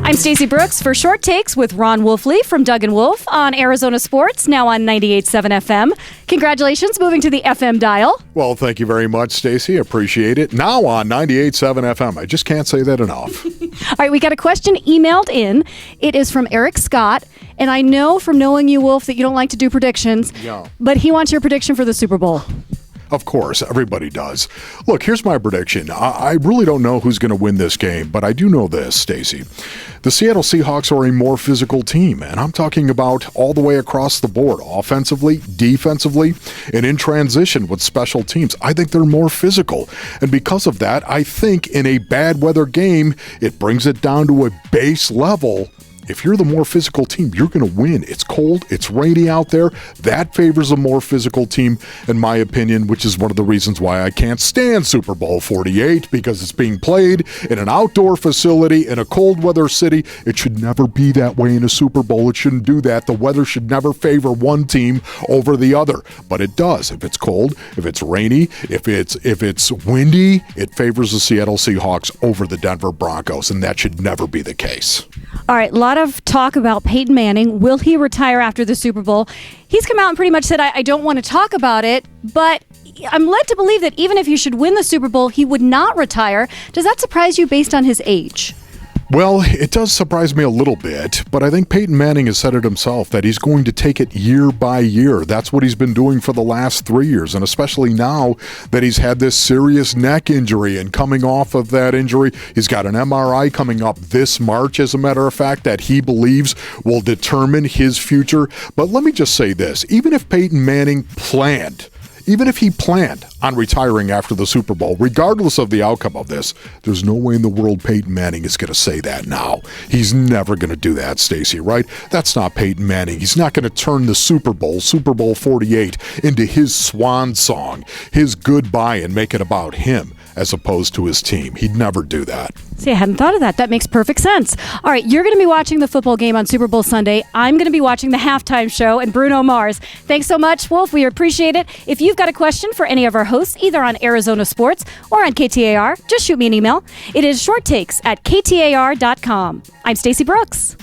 I'm Stacey Brooks for Short Takes with Ron Wolfley from Doug and Wolf on Arizona Sports, now on 98.7 FM. Congratulations, moving to the FM dial. Well, thank you very much, Stacey. Appreciate it. Now on 98.7 FM. I just can't say that enough. All right, we got a question emailed in. It is from Eric Scott, and I know from knowing you, Wolf, that you don't like to do predictions, but he wants your prediction for the Super Bowl. Of course, everybody does. Look, here's my prediction. I really don't know who's going to win this game, but I do know this, Stacey. The Seattle Seahawks are a more physical team, and I'm talking about all the way across the board, offensively, defensively, and in transition with special teams. I think they're more physical, and because of that, I think in a bad weather game, it brings it down to a base level. If you're the more physical team, you're going to win. It's cold. It's rainy out there. That favors a more physical team, in my opinion, which is one of the reasons why I can't stand Super Bowl 48, because it's being played in an outdoor facility in a cold weather city. It should never be that way in a Super Bowl. It shouldn't do that. The weather should never favor one team over the other, but it does. If it's cold, if it's rainy, if it's windy, it favors the Seattle Seahawks over the Denver Broncos, and that should never be the case. All right, a lot of talk about Peyton Manning. Will he retire after the Super Bowl? He's come out and pretty much said, I don't want to talk about it, but I'm led to believe that even if he should win the Super Bowl, he would not retire. Does that surprise you based on his age? Well, it does surprise me a little bit, but I think Peyton Manning has said it himself that he's going to take it year by year. That's what he's been doing for the last 3 years, and especially now that he's had this serious neck injury, and coming off of that injury, he's got an MRI coming up this March, as a matter of fact, that he believes will determine his future. But let me just say this, even if Peyton Manning planned on retiring after the Super Bowl, regardless of the outcome of this, there's no way in the world Peyton Manning is going to say that now. He's never going to do that, Stacey, right? That's not Peyton Manning. He's not going to turn the Super Bowl 48, into his swan song, his goodbye, and make it about him as opposed to his team. He'd never do that. See, I hadn't thought of that. That makes perfect sense. All right, you're going to be watching the football game on Super Bowl Sunday. I'm going to be watching the halftime show and Bruno Mars. Thanks so much, Wolf. We appreciate it. If you've got a question for any of our hosts, either on Arizona Sports or on KTAR, just shoot me an email. It is shorttakes@ktar.com. I'm Stacey Brooks.